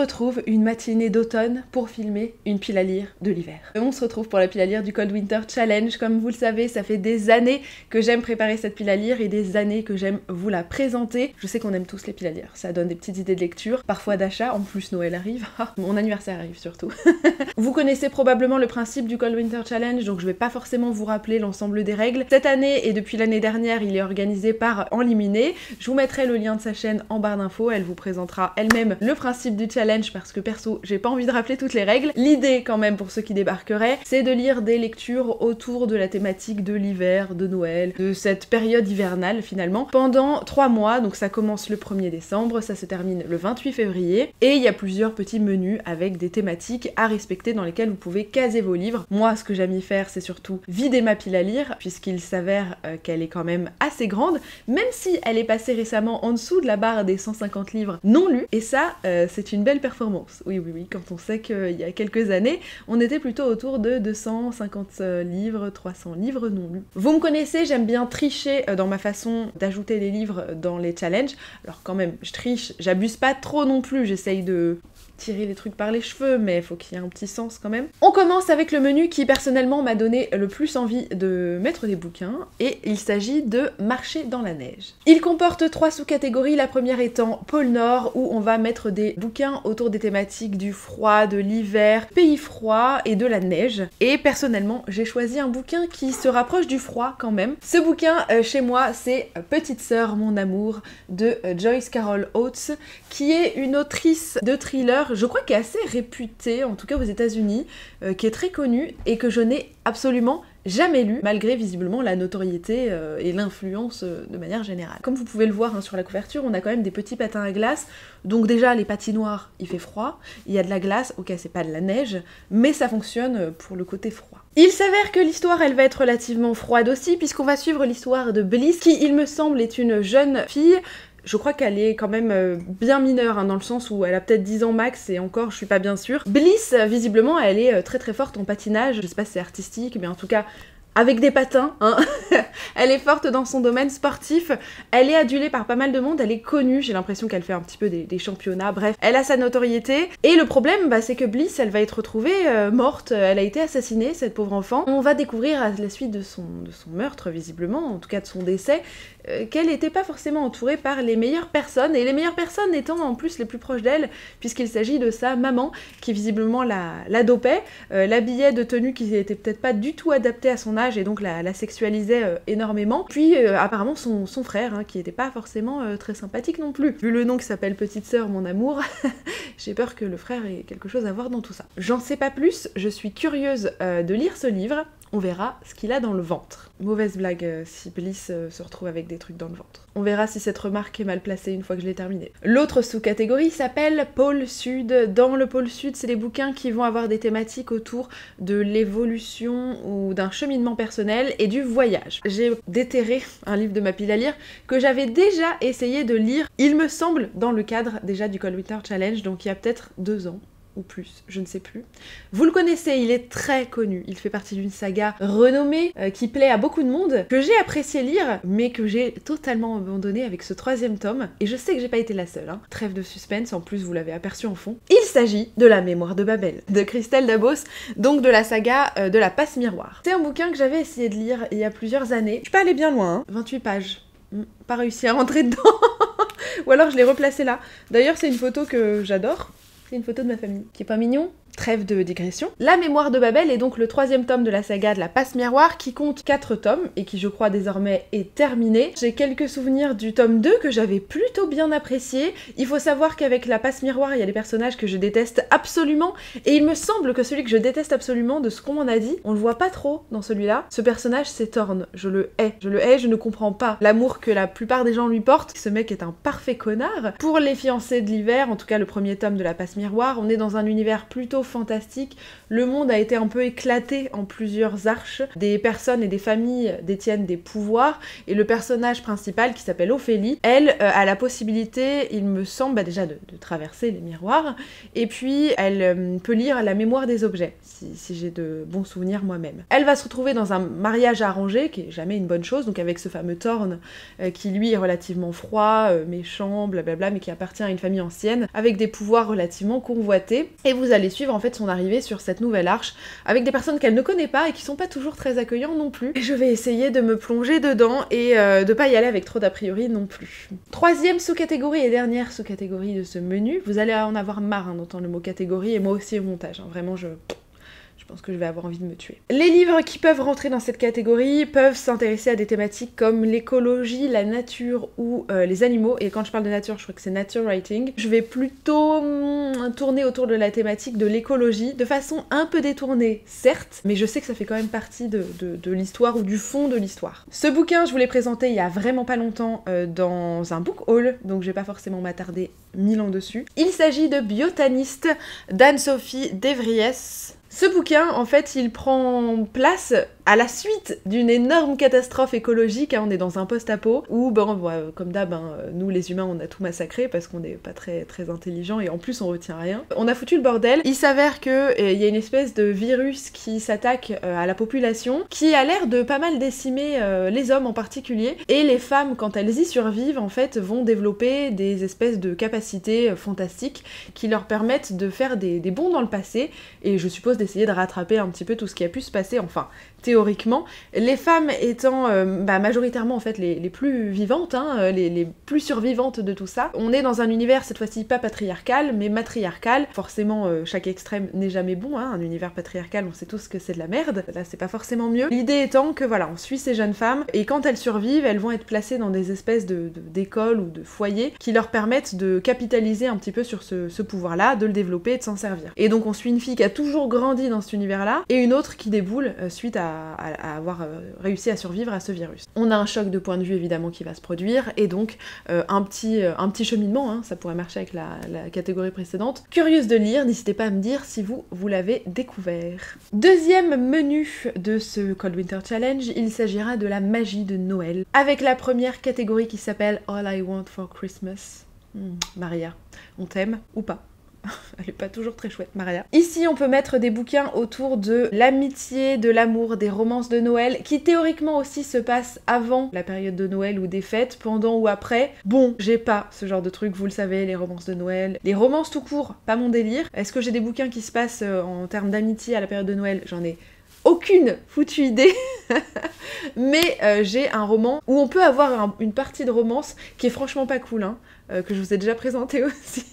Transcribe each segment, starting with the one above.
retrouve une matinée d'automne pour filmer une pile à lire de l'hiver. On se retrouve pour la pile à lire du Cold Winter Challenge. Comme vous le savez, ça fait des années que j'aime préparer cette pile à lire et des années que j'aime vous la présenter. Je sais qu'on aime tous les piles à lire, ça donne des petites idées de lecture, parfois d'achat, en plus Noël arrive, mon anniversaire arrive surtout. Vous connaissez probablement le principe du Cold Winter Challenge, donc je vais pas forcément vous rappeler l'ensemble des règles. Cette année et depuis l'année dernière, il est organisé par Enliminé. Je vous mettrai le lien de sa chaîne en barre d'infos, elle vous présentera elle-même le principe du challenge parce que perso, j'ai pas envie de rappeler toutes les règles. L'idée quand même pour ceux qui débarqueraient, c'est de lire des lectures autour de la thématique de l'hiver, de Noël, de cette période hivernale finalement, pendant 3 mois, donc ça commence le 1er décembre, ça se termine le 28 février, et il y a plusieurs petits menus avec des thématiques à respecter dans lesquelles vous pouvez caser vos livres. Moi, ce que j'aime y faire, c'est surtout vider ma pile à lire, puisqu'il s'avère qu'elle est quand même assez grande, même si elle est passée récemment en dessous de la barre des 150 livres non lus, et ça, c'est une belle performance. Oui, quand on sait qu'il y a quelques années, on était plutôt autour de 250 livres, 300 livres non lus. Vous me connaissez, j'aime bien tricher dans ma façon d'ajouter des livres dans les challenges. Alors quand même, je triche, j'abuse pas trop non plus, j'essaye de tirer les trucs par les cheveux, mais il faut qu'il y ait un petit sens quand même. On commence avec le menu qui personnellement m'a donné le plus envie de mettre des bouquins, et il s'agit de Marcher dans la neige. Il comporte 3 sous-catégories, la première étant Pôle Nord, où on va mettre des bouquins autour des thématiques du froid, de l'hiver, pays froid et de la neige. Et personnellement, j'ai choisi un bouquin qui se rapproche du froid quand même. Ce bouquin, chez moi, c'est Petite sœur, mon amour, de Joyce Carol Oates, qui est une autrice de thriller, je crois qu'elle est assez réputée, en tout cas aux États-Unis, qui est très connue et que je n'ai absolument jamais lu, malgré visiblement la notoriété et l'influence de manière générale. Comme vous pouvez le voir sur la couverture, on a quand même des petits patins à glace, donc déjà les patinoires, il fait froid, il y a de la glace, ok c'est pas de la neige, mais ça fonctionne pour le côté froid. Il s'avère que l'histoire, elle va être relativement froide aussi, puisqu'on va suivre l'histoire de Bliss, qui il me semble est une jeune fille. Je crois qu'elle est quand même bien mineure, dans le sens où elle a peut-être 10 ans max, et encore, je suis pas bien sûre. Bliss, visiblement, elle est très très forte en patinage, je sais pas si c'est artistique, mais en tout cas, avec des patins, Elle est forte dans son domaine sportif, elle est adulée par pas mal de monde, elle est connue, j'ai l'impression qu'elle fait un petit peu des championnats, bref, elle a sa notoriété. Et le problème, c'est que Bliss, elle va être retrouvée morte, elle a été assassinée, cette pauvre enfant. On va découvrir à la suite de son meurtre, visiblement, en tout cas de son décès, qu'elle n'était pas forcément entourée par les meilleures personnes, et les meilleures personnes étant en plus les plus proches d'elle, puisqu'il s'agit de sa maman, qui visiblement la dopait, l'habillait de tenues qui n'étaient peut-être pas du tout adaptées à son âge, et donc la sexualisait énormément. Puis apparemment son frère, qui n'était pas forcément très sympathique non plus. Vu le nom qui s'appelle Petite sœur, mon amour, j'ai peur que le frère ait quelque chose à voir dans tout ça. J'en sais pas plus, je suis curieuse de lire ce livre. On verra ce qu'il a dans le ventre. Mauvaise blague si Bliss se retrouve avec des trucs dans le ventre. On verra si cette remarque est mal placée une fois que je l'ai terminée. L'autre sous-catégorie s'appelle Pôle Sud. Dans le Pôle Sud, c'est les bouquins qui vont avoir des thématiques autour de l'évolution ou d'un cheminement personnel et du voyage. J'ai déterré un livre de ma pile à lire que j'avais déjà essayé de lire, il me semble, dans le cadre déjà du Cold Winter Challenge, donc il y a peut-être 2 ans. Ou plus, je ne sais plus. Vous le connaissez, il est très connu. Il fait partie d'une saga renommée qui plaît à beaucoup de monde, que j'ai apprécié lire, mais que j'ai totalement abandonné avec ce 3e tome. Et je sais que j'ai pas été la seule. Trêve de suspense, en plus vous l'avez aperçu en fond. Il s'agit de La Mémoire de Babel, de Christelle Dabos, donc de la saga de la passe miroir. C'est un bouquin que j'avais essayé de lire il y a plusieurs années. Je suis pas allée bien loin, 28 pages. Pas réussi à rentrer dedans. Ou alors je l'ai replacé là. D'ailleurs c'est une photo que j'adore. C'est une photo de ma famille, qui est pas mignon. Trêve de digression. La Mémoire de Babel est donc le 3e tome de la saga de la passe miroir qui compte 4 tomes et qui je crois désormais est terminé. J'ai quelques souvenirs du tome 2 que j'avais plutôt bien apprécié. Il faut savoir qu'avec la passe miroir il y a des personnages que je déteste absolument et il me semble que celui que je déteste absolument de ce qu'on m'en a dit, on le voit pas trop dans celui-là. Ce personnage c'est Thorn, je le hais, je ne comprends pas l'amour que la plupart des gens lui portent. Ce mec est un parfait connard. Pour les fiancés de l'hiver, en tout cas le 1er tome de la passe miroir, on est dans un univers plutôt fantastique. Le monde a été un peu éclaté en plusieurs arches. Des personnes et des familles détiennent des pouvoirs, et le personnage principal, qui s'appelle Ophélie, elle a la possibilité, il me semble, déjà de traverser les miroirs, et puis elle peut lire la mémoire des objets, si j'ai de bons souvenirs moi-même. Elle va se retrouver dans un mariage arrangé, qui est jamais une bonne chose, donc avec ce fameux Thorn, qui lui est relativement froid, méchant, blablabla, mais qui appartient à une famille ancienne, avec des pouvoirs relativement convoités, et vous allez suivre en fait son arrivée sur cette nouvelle arche, avec des personnes qu'elle ne connaît pas, et qui sont pas toujours très accueillants non plus. Et je vais essayer de me plonger dedans, et de pas y aller avec trop d'a priori non plus. Troisième sous-catégorie et dernière sous-catégorie de ce menu, vous allez en avoir marre d'entendre le mot catégorie, et moi aussi au montage, hein. Vraiment je pense que je vais avoir envie de me tuer. Les livres qui peuvent rentrer dans cette catégorie peuvent s'intéresser à des thématiques comme l'écologie, la nature ou les animaux, et quand je parle de nature, je crois que c'est nature writing. Je vais plutôt tourner autour de la thématique de l'écologie, de façon un peu détournée, certes, mais je sais que ça fait quand même partie de l'histoire ou du fond de l'histoire. Ce bouquin, je vous l'ai présenté il y a vraiment pas longtemps dans un book haul, donc je vais pas forcément m'attarder 1000 ans dessus. Il s'agit de Biotaniste d'Anne-Sophie Devries. Ce bouquin, en fait, il prend place à la suite d'une énorme catastrophe écologique. On est dans un post-apo où, comme d'hab, nous les humains, on a tout massacré parce qu'on n'est pas très intelligents et en plus on retient rien. On a foutu le bordel. Il s'avère qu'il y a une espèce de virus qui s'attaque à la population, qui a l'air de pas mal décimer les hommes en particulier. Et les femmes, quand elles y survivent, en fait, vont développer des espèces de capacités fantastiques qui leur permettent de faire des bonds dans le passé, et je suppose d'essayer de rattraper un petit peu tout ce qui a pu se passer, enfin, théoriquement. Les femmes étant majoritairement en fait les plus vivantes, les plus survivantes de tout ça. On est dans un univers cette fois-ci pas patriarcal, mais matriarcal. Forcément, chaque extrême n'est jamais bon, un univers patriarcal, on sait tous que c'est de la merde. Là, c'est pas forcément mieux. L'idée étant que voilà, on suit ces jeunes femmes, et quand elles survivent, elles vont être placées dans des espèces d'écoles ou de foyers qui leur permettent de capitaliser un petit peu sur ce pouvoir-là, de le développer et de s'en servir. Et donc on suit une fille qui a toujours grandi dans cet univers-là, et une autre qui déboule suite à avoir réussi à survivre à ce virus. On a un choc de point de vue évidemment qui va se produire, et donc un petit cheminement, ça pourrait marcher avec la catégorie précédente. Curieuse de lire, n'hésitez pas à me dire si vous l'avez découvert. Deuxième menu de ce Cold Winter Challenge, il s'agira de la magie de Noël, avec la première catégorie qui s'appelle All I Want for Christmas. Maria, on t'aime ou pas? Elle est pas toujours très chouette, Maria. Ici, on peut mettre des bouquins autour de l'amitié, de l'amour, des romances de Noël, qui théoriquement aussi se passent avant la période de Noël ou des fêtes, pendant ou après. Bon, j'ai pas ce genre de truc, vous le savez, les romances de Noël. Les romances tout court, pas mon délire. Est-ce que j'ai des bouquins qui se passent en termes d'amitié à la période de Noël? J'en ai aucune foutue idée, mais j'ai un roman où on peut avoir une partie de romance qui est franchement pas cool, que je vous ai déjà présenté aussi.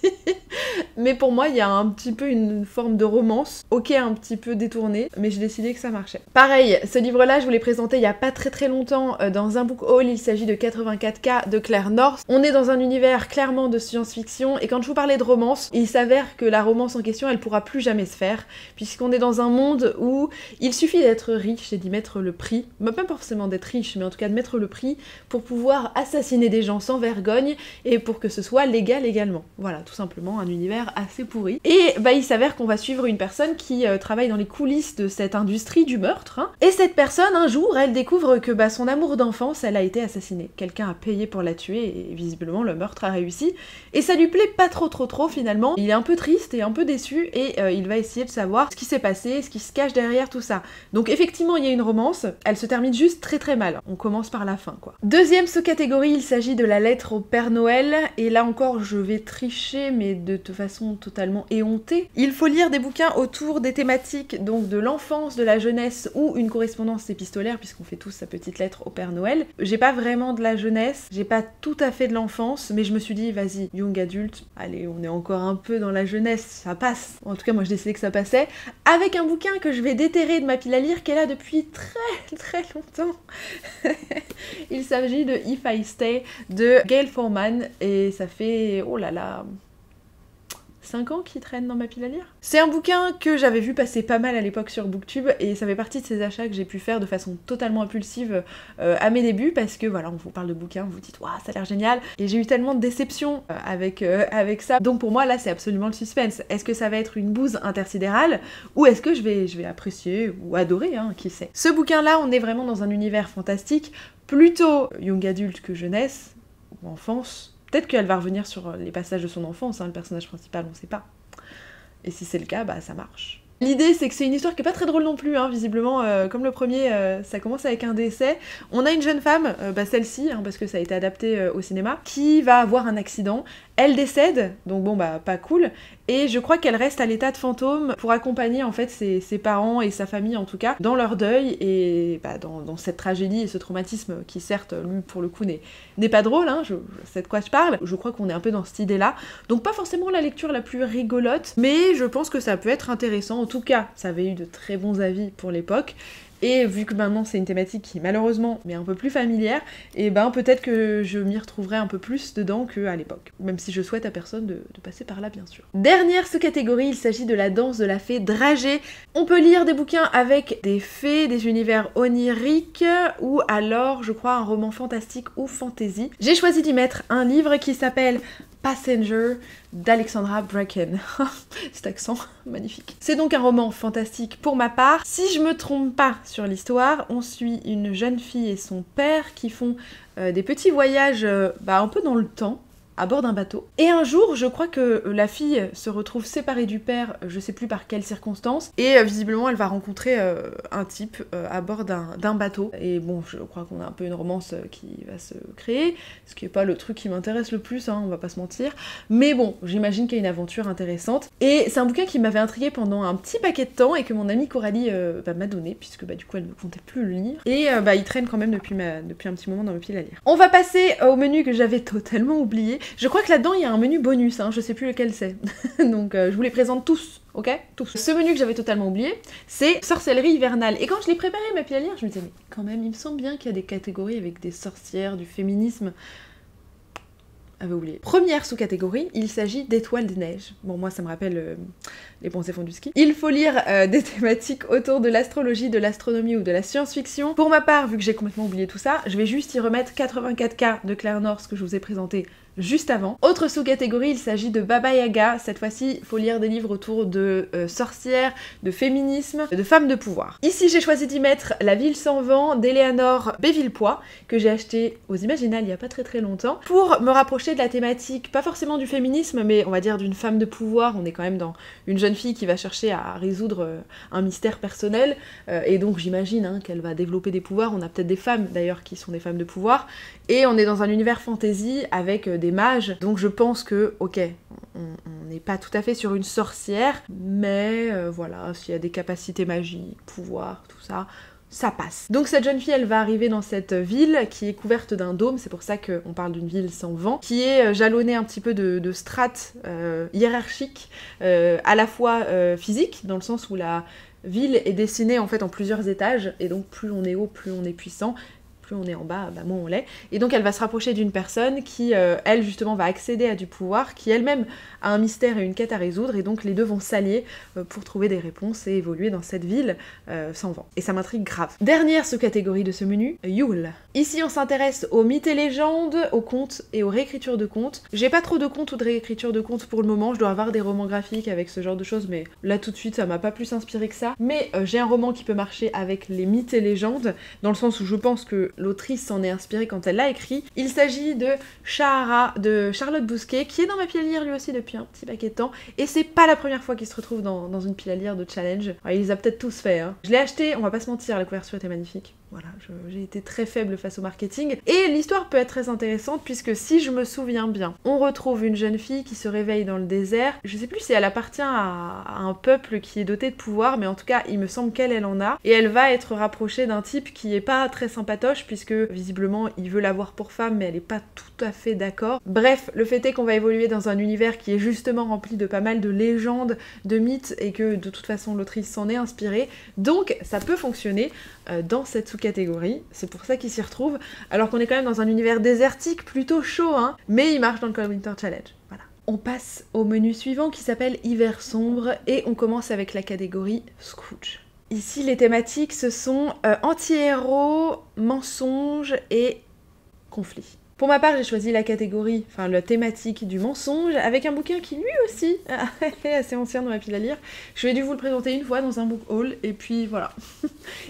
Mais pour moi, il y a un petit peu une forme de romance, ok, un petit peu détournée, mais j'ai décidé que ça marchait. Pareil, ce livre-là, je vous l'ai présenté il y a pas très longtemps dans un book haul. Il s'agit de 84K de Claire North. On est dans un univers clairement de science-fiction, et quand je vous parlais de romance, il s'avère que la romance en question, elle pourra plus jamais se faire, puisqu'on est dans un monde où il suffit d'être riche et d'y mettre le prix, pas forcément d'être riche, mais en tout cas de mettre le prix pour pouvoir assassiner des gens sans vergogne, et pour que ce soit légal également. Voilà, tout simplement un univers assez pourri. Et il s'avère qu'on va suivre une personne qui travaille dans les coulisses de cette industrie du meurtre, et cette personne, un jour, elle découvre que son amour d'enfance, elle a été assassinée. Quelqu'un a payé pour la tuer, et visiblement le meurtre a réussi, et ça lui plaît pas trop finalement. Il est un peu triste et un peu déçu, et il va essayer de savoir ce qui s'est passé, ce qui se cache derrière tout ça. Donc effectivement, il y a une romance, elle se termine juste très mal. On commence par la fin, quoi. Deuxième sous-catégorie, il s'agit de la lettre au Père Noël, et là encore, je vais tricher, mais de façon totalement éhontée. Il faut lire des bouquins autour des thématiques, donc de l'enfance, de la jeunesse, ou une correspondance épistolaire, puisqu'on fait tous sa petite lettre au Père Noël. J'ai pas vraiment de la jeunesse, j'ai pas tout à fait de l'enfance, mais je me suis dit, vas-y, young adulte, allez, on est encore un peu dans la jeunesse, ça passe. En tout cas, moi je décidais que ça passait, avec un bouquin que je vais déterrer de ma pile à lire, qui est là depuis très longtemps. Il s'agit de If I Stay de Gail Forman, et ça fait, oh là là, 5 ans qui traîne dans ma pile à lire. C'est un bouquin que j'avais vu passer pas mal à l'époque sur Booktube et ça fait partie de ces achats que j'ai pu faire de façon totalement impulsive à mes débuts parce que voilà, on vous parle de bouquins, vous vous dites waouh, ça a l'air génial et j'ai eu tellement de déceptions avec ça. Donc pour moi là c'est absolument le suspense. Est-ce que ça va être une bouse intersidérale ou est-ce que je vais apprécier ou adorer, hein, qui sait. Ce bouquin là, on est vraiment dans un univers fantastique, plutôt young adulte que jeunesse ou enfance. Peut-être qu'elle va revenir sur les passages de son enfance, hein, le personnage principal, on sait pas. Et si c'est le cas, bah ça marche. L'idée, c'est que c'est une histoire qui est pas très drôle non plus, hein, visiblement, comme le premier, ça commence avec un décès. On a une jeune femme, celle-ci, hein, parce que ça a été adapté au cinéma, qui va avoir un accident. Elle décède, donc bon bah pas cool, et je crois qu'elle reste à l'état de fantôme pour accompagner en fait ses parents et sa famille en tout cas dans leur deuil et bah, dans cette tragédie et ce traumatisme qui certes lui pour le coup n'est pas drôle, hein, je sais de quoi je parle, je crois qu'on est un peu dans cette idée là, donc pas forcément la lecture la plus rigolote, mais je pense que ça peut être intéressant, en tout cas ça avait eu de très bons avis pour l'époque. Et vu que maintenant c'est une thématique qui malheureusement m'est un peu plus familière, et ben peut-être que je m'y retrouverai un peu plus dedans qu'à l'époque. Même si je souhaite à personne de passer par là bien sûr. Dernière sous-catégorie, il s'agit de la danse de la fée dragée. On peut lire des bouquins avec des fées, des univers oniriques, ou alors je crois un roman fantastique ou fantasy. J'ai choisi d'y mettre un livre qui s'appelle Passenger d'Alexandra Bracken. Cet accent, magnifique. C'est donc un roman fantastique pour ma part. Si je me trompe pas sur l'histoire, on suit une jeune fille et son père qui font des petits voyages un peu dans le temps, à bord d'un bateau. Et un jour, je crois que la fille se retrouve séparée du père, je sais plus par quelles circonstances, et visiblement elle va rencontrer un type à bord d'un bateau. Et bon, je crois qu'on a un peu une romance qui va se créer, ce qui est pas le truc qui m'intéresse le plus, hein, on va pas se mentir. Mais bon, j'imagine qu'il y a une aventure intéressante. Et c'est un bouquin qui m'avait intriguée pendant un petit paquet de temps et que mon amie Coralie m'a donné, puisque du coup elle ne comptait plus le lire. Et il traîne quand même depuis un petit moment dans ma pile à lire. On va passer au menu que j'avais totalement oublié. Je crois que là-dedans il y a un menu bonus, hein, je sais plus lequel c'est. Donc je vous les présente tous, ok? Tous. Ce menu que j'avais totalement oublié, c'est sorcellerie hivernale. Et quand je l'ai préparé ma pile à lire, je me disais mais quand même, il me semble bien qu'il y a des catégories avec des sorcières, du féminisme. Avait oublié. Première sous-catégorie, il s'agit d'étoiles des neiges. Bon, moi ça me rappelle les bons et fonds du ski. Il faut lire des thématiques autour de l'astrologie, de l'astronomie ou de la science-fiction. Pour ma part, vu que j'ai complètement oublié tout ça, je vais juste y remettre 84K de Claire North que je vous ai présenté juste avant. Autre sous-catégorie, il s'agit de Baba Yaga. Cette fois-ci, il faut lire des livres autour de sorcières, de féminisme, de femmes de pouvoir. Ici, j'ai choisi d'y mettre La ville sans vent d'Éléanore Bévillepoix, que j'ai acheté aux Imaginales il y a pas très longtemps, pour me rapprocher de la thématique, pas forcément du féminisme, mais on va dire d'une femme de pouvoir. On est quand même dans une jeune fille qui va chercher à résoudre un mystère personnel, et donc j'imagine hein, qu'elle va développer des pouvoirs. On a peut-être des femmes d'ailleurs qui sont des femmes de pouvoir, et on est dans un univers fantasy avec des mages, donc je pense que, ok, on n'est pas tout à fait sur une sorcière, mais voilà, s'il y a des capacités magiques, pouvoirs, tout ça, ça passe. Donc cette jeune fille, elle va arriver dans cette ville qui est couverte d'un dôme, c'est pour ça qu'on parle d'une ville sans vent, qui est jalonnée un petit peu de strates hiérarchiques, à la fois physiques, dans le sens où la ville est dessinée en fait en plusieurs étages, et donc plus on est haut, plus on est puissant, plus on est en bas, moins on l'est. Et donc elle va se rapprocher d'une personne qui, elle justement, va accéder à du pouvoir, qui elle-même a un mystère et une quête à résoudre, et donc les deux vont s'allier pour trouver des réponses et évoluer dans cette ville sans vent. Et ça m'intrigue grave. Dernière sous-catégorie de ce menu, Yule. Ici on s'intéresse aux mythes et légendes, aux contes et aux réécritures de contes. J'ai pas trop de contes ou de réécritures de contes pour le moment, je dois avoir des romans graphiques avec ce genre de choses, mais là tout de suite ça m'a pas plus inspiré que ça. Mais j'ai un roman qui peut marcher avec les mythes et légendes, dans le sens où je pense que l'autrice s'en est inspirée quand elle l'a écrit. Il s'agit de Shahara de Charlotte Bousquet, qui est dans ma pile à lire lui aussi depuis un petit paquet de temps, et c'est pas la première fois qu'il se retrouve dans une pile à lire de challenge. Alors, il les a peut-être tous fait, hein. Je l'ai acheté, on va pas se mentir, la couverture était magnifique. Voilà, j'ai été très faible face au marketing. Et l'histoire peut être très intéressante, puisque si je me souviens bien, on retrouve une jeune fille qui se réveille dans le désert. Je sais plus si elle appartient à un peuple qui est doté de pouvoir, mais en tout cas, il me semble qu'elle en a. Et elle va être rapprochée d'un type qui est pas très sympatoche, puisque visiblement, il veut l'avoir pour femme, mais elle est pas tout à fait d'accord. Bref, le fait est qu'on va évoluer dans un univers qui est justement rempli de pas mal de légendes, de mythes, et que de toute façon, l'autrice s'en est inspirée. Donc, ça peut fonctionner dans cette sous-catégorie, c'est pour ça qu'il s'y retrouve, alors qu'on est quand même dans un univers désertique plutôt chaud, hein, mais il marche dans le Cold Winter Challenge, voilà. On passe au menu suivant qui s'appelle Hiver sombre et on commence avec la catégorie Scrooge. Ici, les thématiques, ce sont anti-héros, mensonges et conflits. Pour ma part, j'ai choisi la catégorie, enfin la thématique du mensonge, avec un bouquin qui lui aussi est assez ancien dans ma pile à lire. Je vais dû vous le présenter une fois dans un book haul, et puis voilà.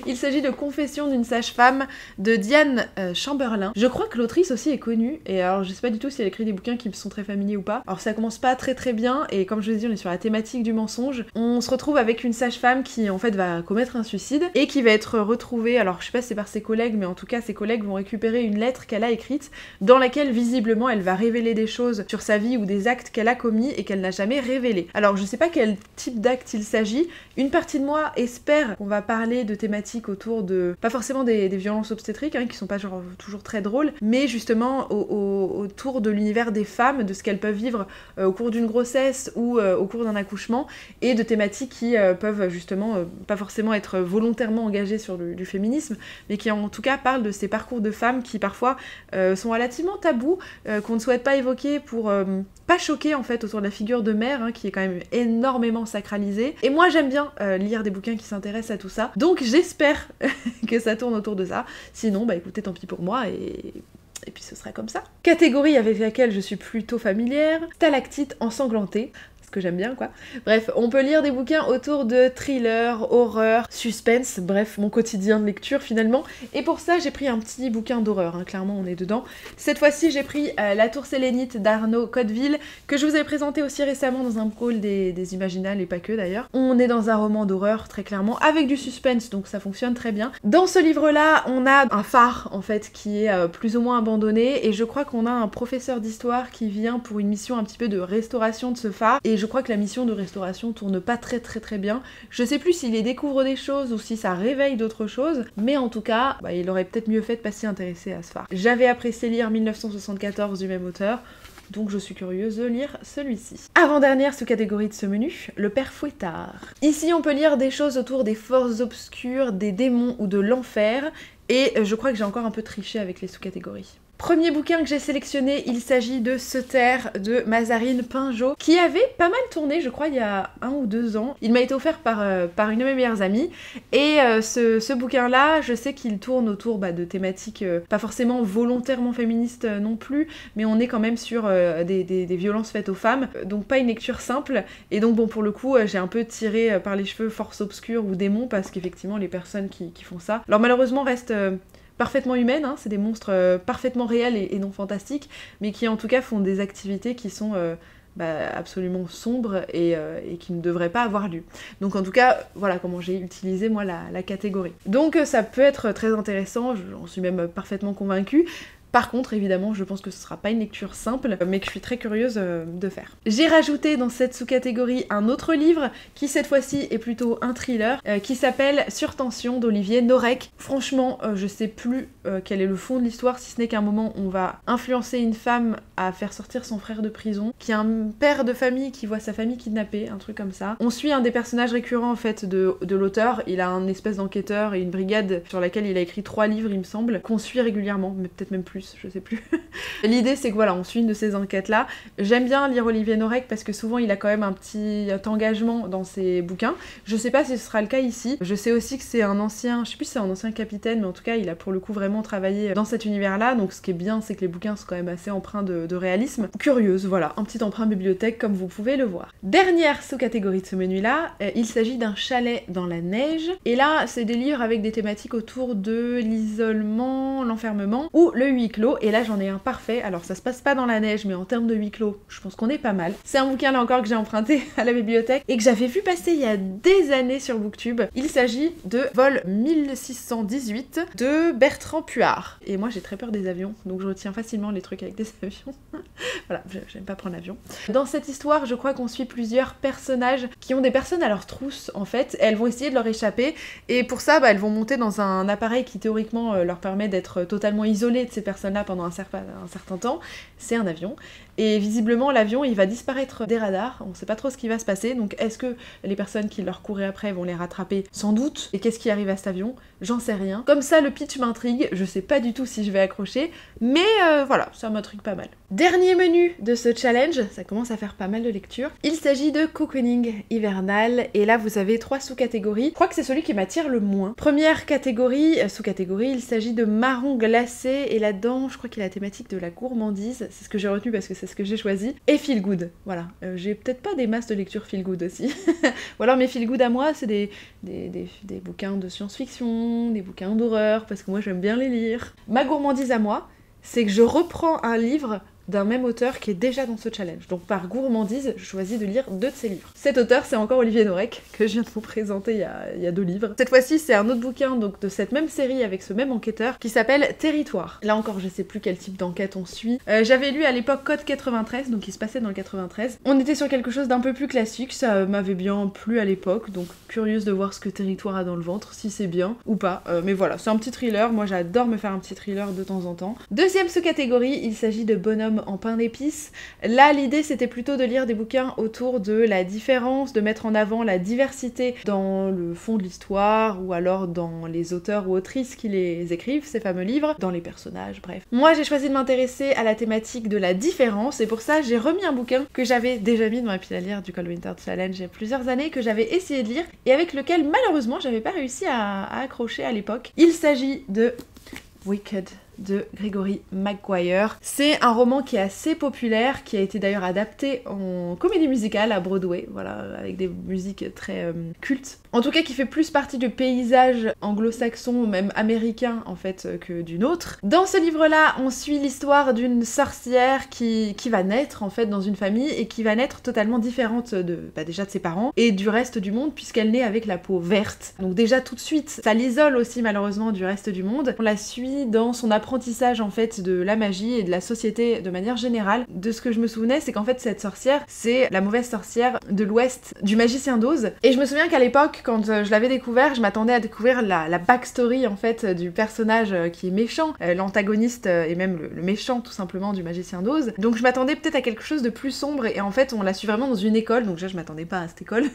Il s'agit de Confessions d'une sage-femme de Diane Chamberlain. Je crois que l'autrice aussi est connue, et alors je sais pas du tout si elle écrit des bouquins qui me sont très familiers ou pas. Alors ça commence pas très bien, et comme je vous ai dit, on est sur la thématique du mensonge. On se retrouve avec une sage-femme qui en fait va commettre un suicide, et qui va être retrouvée, alors je sais pas si c'est par ses collègues, mais en tout cas ses collègues vont récupérer une lettre qu'elle a écrite, dans laquelle visiblement elle va révéler des choses sur sa vie ou des actes qu'elle a commis et qu'elle n'a jamais révélés. Alors je sais pas quel type d'acte il s'agit, une partie de moi espère qu'on va parler de thématiques autour de, pas forcément des violences obstétriques, qui sont pas genre toujours très drôles, mais justement autour de l'univers des femmes, de ce qu'elles peuvent vivre au cours d'une grossesse ou au cours d'un accouchement, et de thématiques qui peuvent justement pas forcément être volontairement engagées sur du féminisme, mais qui en tout cas parlent de ces parcours de femmes qui parfois sont relativement tabous, qu'on ne souhaite pas évoquer pour pas choquer en fait autour de la figure de mère, qui est quand même énormément sacralisée. Et moi j'aime bien lire des bouquins qui s'intéressent à tout ça, donc j'espère que ça tourne autour de ça. Sinon bah écoutez, tant pis pour moi, et puis ce sera comme ça. Catégorie avec laquelle je suis plutôt familière, Stalactite ensanglantée, que j'aime bien quoi. Bref, on peut lire des bouquins autour de thriller, horreur, suspense, bref, mon quotidien de lecture finalement. Et pour ça, j'ai pris un petit bouquin d'horreur, clairement on est dedans. Cette fois-ci, j'ai pris La Tour Sélénite d'Arnaud Cotteville, que je vous avais présenté aussi récemment dans un haul des Imaginales et pas que d'ailleurs. On est dans un roman d'horreur très clairement, avec du suspense, donc ça fonctionne très bien. Dans ce livre-là, on a un phare en fait qui est plus ou moins abandonné, et je crois qu'on a un professeur d'histoire qui vient pour une mission un petit peu de restauration de ce phare, et je crois que la mission de restauration tourne pas très bien. Je sais plus s'il y découvre des choses ou si ça réveille d'autres choses, mais en tout cas, il aurait peut-être mieux fait de pas s'y intéresser à ce phare. J'avais apprécié lire 1974 du même auteur, donc je suis curieuse de lire celui-ci. Avant-dernière sous-catégorie de ce menu, le Père Fouettard. Ici, on peut lire des choses autour des forces obscures, des démons ou de l'enfer, et je crois que j'ai encore un peu triché avec les sous-catégories. Premier bouquin que j'ai sélectionné, il s'agit de Se taire de Mazarine Pinjot, qui avait pas mal tourné, je crois, il y a 1 ou 2 ans. Il m'a été offert par une de mes meilleures amies, et ce bouquin-là, je sais qu'il tourne autour de thématiques pas forcément volontairement féministes non plus, mais on est quand même sur des violences faites aux femmes, donc pas une lecture simple, et donc bon, pour le coup, j'ai un peu tiré par les cheveux force obscure ou démon, parce qu'effectivement, les personnes qui font ça, alors malheureusement, restent parfaitement humaines, c'est des monstres parfaitement réels et non fantastiques, mais qui en tout cas font des activités qui sont absolument sombres et qui ne devraient pas avoir lieu. Donc en tout cas, voilà comment j'ai utilisé moi la catégorie. Donc ça peut être très intéressant, j'en suis même parfaitement convaincue. Par contre, évidemment, je pense que ce sera pas une lecture simple, mais que je suis très curieuse de faire. J'ai rajouté dans cette sous-catégorie un autre livre, qui cette fois-ci est plutôt un thriller, qui s'appelle Sur tension d'Olivier Norek. Franchement, je sais plus quel est le fond de l'histoire, si ce n'est qu'à un moment, on va influencer une femme à faire sortir son frère de prison, qui est un père de famille qui voit sa famille kidnappée, un truc comme ça. On suit un des personnages récurrents en fait de l'auteur, il a un espèce d'enquêteur et une brigade sur laquelle il a écrit 3 livres il me semble, qu'on suit régulièrement, mais peut-être même plus, je sais plus. L'idée c'est que voilà, on suit une de ces enquêtes-là. J'aime bien lire Olivier Norek parce que souvent il a quand même un petit engagement dans ses bouquins. Je sais pas si ce sera le cas ici. Je sais aussi que c'est un ancien, je sais plus si c'est un ancien capitaine, mais en tout cas il a pour le coup vraiment travaillé dans cet univers-là, donc ce qui est bien c'est que les bouquins sont quand même assez empreints de réalisme. Curieuse, voilà, un petit emprunt bibliothèque comme vous pouvez le voir. Dernière sous-catégorie de ce menu-là, il s'agit d'un chalet dans la neige, et là c'est des livres avec des thématiques autour de l'isolement, l'enfermement ou le huis clos, et là j'en ai un parfait. Alors ça se passe pas dans la neige, mais en termes de huis clos, je pense qu'on est pas mal. C'est un bouquin là encore que j'ai emprunté à la bibliothèque et que j'avais vu passer il y a des années sur Booktube. Il s'agit de Vol 1618 de Bertrand Puard. Et moi j'ai très peur des avions, donc je retiens facilement les trucs avec des avions. Voilà, j'aime pas prendre l'avion. Dans cette histoire, je crois qu'on suit plusieurs personnages qui ont des personnes à leur trousse en fait. Elles vont essayer de leur échapper, et pour ça elles vont monter dans un appareil qui théoriquement leur permet d'être totalement isolées de ces personnes-là pendant un certain un certain temps, c'est un avion. Et visiblement l'avion il va disparaître des radars, on sait pas trop ce qui va se passer, donc est-ce que les personnes qui leur couraient après vont les rattraper? Sans doute. Et qu'est-ce qui arrive à cet avion? J'en sais rien. Comme ça le pitch m'intrigue, je sais pas du tout si je vais accrocher, mais voilà, ça m'intrigue pas mal. Dernier menu de ce challenge, ça commence à faire pas mal de lecture. Il s'agit de cocooning hivernal, et là vous avez 3 sous-catégories. Je crois que c'est celui qui m'attire le moins. Première catégorie, sous-catégorie, il s'agit de marron glacé, et là-dedans je crois qu'il y a la thématique de la gourmandise, c'est ce que j'ai retenu parce que c'est ce que j'ai choisi, et feel good. Voilà, j'ai peut-être pas des masses de lecture feel good aussi. Ou alors mes feel good à moi c'est des bouquins de science-fiction, des bouquins d'horreur, parce que moi j'aime bien les lire. Ma gourmandise à moi, c'est que je reprends un livre d'un même auteur qui est déjà dans ce challenge. Donc par gourmandise, je choisis de lire 2 de ses livres. Cet auteur, c'est encore Olivier Norek, que je viens de vous présenter il y a 2 livres. Cette fois-ci, c'est un autre bouquin donc de cette même série avec ce même enquêteur qui s'appelle Territoire. Là encore, je sais plus quel type d'enquête on suit. J'avais lu à l'époque Code 93, donc il se passait dans le 93. On était sur quelque chose d'un peu plus classique, ça m'avait bien plu à l'époque, donc curieuse de voir ce que Territoire a dans le ventre, si c'est bien ou pas. Mais voilà, c'est un petit thriller, moi j'adore me faire un petit thriller de temps en temps. Deuxième sous-catégorie, il s'agit de Bonhomme en pain d'épices. Là, l'idée c'était plutôt de lire des bouquins autour de la différence, de mettre en avant la diversité dans le fond de l'histoire, ou alors dans les auteurs ou autrices qui les écrivent, ces fameux livres, dans les personnages, bref. Moi, j'ai choisi de m'intéresser à la thématique de la différence, et pour ça, j'ai remis un bouquin que j'avais déjà mis dans ma pile à lire du Cold Winter Challenge il y a plusieurs années, que j'avais essayé de lire, et avec lequel, malheureusement, j'avais pas réussi à accrocher à l'époque. Il s'agit de Wicked de Gregory Maguire. C'est un roman qui est assez populaire, qui a été d'ailleurs adapté en comédie musicale à Broadway, voilà, avec des musiques très cultes. En tout cas, qui fait plus partie du paysage anglo-saxon, même américain en fait, que d'une autre. Dans ce livre-là, on suit l'histoire d'une sorcière qui va naître en fait dans une famille, et qui va naître totalement différente déjà de ses parents et du reste du monde, puisqu'elle naît avec la peau verte. Donc déjà tout de suite, ça l'isole aussi malheureusement du reste du monde. On la suit dans son apprentissage en fait de la magie et de la société de manière générale. De ce que je me souvenais, c'est qu'en fait cette sorcière, c'est la mauvaise sorcière de l'ouest du magicien d'Oz. Et je me souviens qu'à l'époque, quand je l'avais découvert, je m'attendais à découvrir la backstory en fait du personnage qui est méchant, l'antagoniste et même le méchant tout simplement du magicien d'Oz. Donc je m'attendais peut-être à quelque chose de plus sombre, et en fait on la suit vraiment dans une école, donc déjà je m'attendais pas à cette école.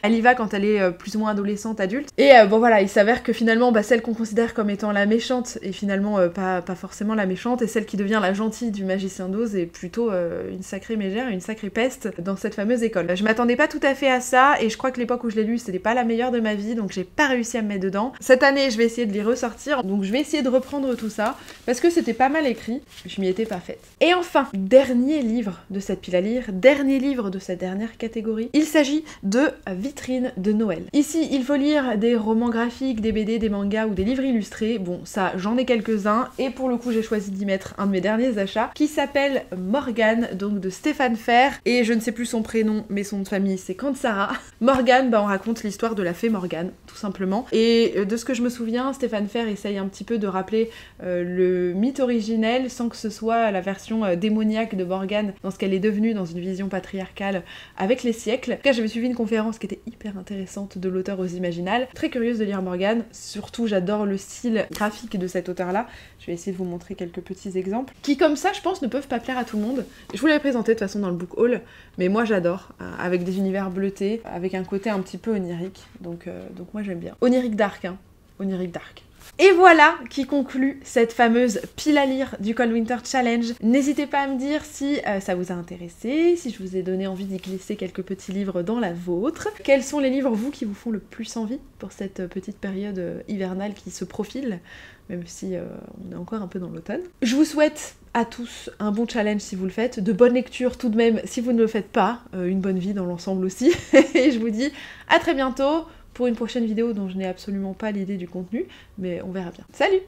Elle y va quand elle est plus ou moins adolescente, adulte. Et bon voilà, il s'avère que finalement celle qu'on considère comme étant la méchante est finalement pas forcément la méchante, et celle qui devient la gentille du magicien d'Oz est plutôt une sacrée mégère, une sacrée peste dans cette fameuse école. Je m'attendais pas tout à fait à ça, et je crois que l'époque où je l'ai lu c'était pas la meilleure de ma vie, donc j'ai pas réussi à me mettre dedans. Cette année je vais essayer de les ressortir, donc je vais essayer de reprendre tout ça, parce que c'était pas mal écrit, je m'y étais pas faite. Et enfin, dernier livre de cette pile à lire, dernier livre de cette dernière catégorie, il s'agit de Vitrine de Noël. Ici il faut lire des romans graphiques, des BD, des mangas ou des livres illustrés, bon ça j'en ai quelques-uns, et pour le coup j'ai choisi d'y mettre un de mes derniers achats qui s'appelle Morgane, donc de Stéphane Fer, et je ne sais plus son prénom mais son nom de famille c'est Kansara. Morgane, on raconte l'histoire de la fée Morgane tout simplement, et de ce que je me souviens, Stéphane Fer essaye un petit peu de rappeler le mythe originel sans que ce soit la version démoniaque de Morgane dans ce qu'elle est devenue dans une vision patriarcale avec les siècles. En tout cas j'avais suivi une conférence qui était hyper intéressante de l'auteur aux Imaginales, très curieuse de lire Morgane, surtout j'adore le style graphique de cet auteur là. Je vais essayer de vous montrer quelques petits exemples, qui comme ça je pense ne peuvent pas plaire à tout le monde. Je vous l'avais présenté de toute façon dans le book haul, mais moi j'adore, avec des univers bleutés, avec un côté un petit peu onirique, donc moi j'aime bien. Onirique dark, hein, onirique dark. Et voilà qui conclut cette fameuse pile à lire du Cold Winter Challenge. N'hésitez pas à me dire si ça vous a intéressé, si je vous ai donné envie d'y glisser quelques petits livres dans la vôtre. Quels sont les livres, vous, qui vous font le plus envie pour cette petite période hivernale qui se profile, même si on est encore un peu dans l'automne. Je vous souhaite à tous un bon challenge si vous le faites, de bonnes lectures tout de même si vous ne le faites pas, une bonne vie dans l'ensemble aussi. Et je vous dis à très bientôt pour une prochaine vidéo dont je n'ai absolument pas l'idée du contenu, mais on verra bien. Salut!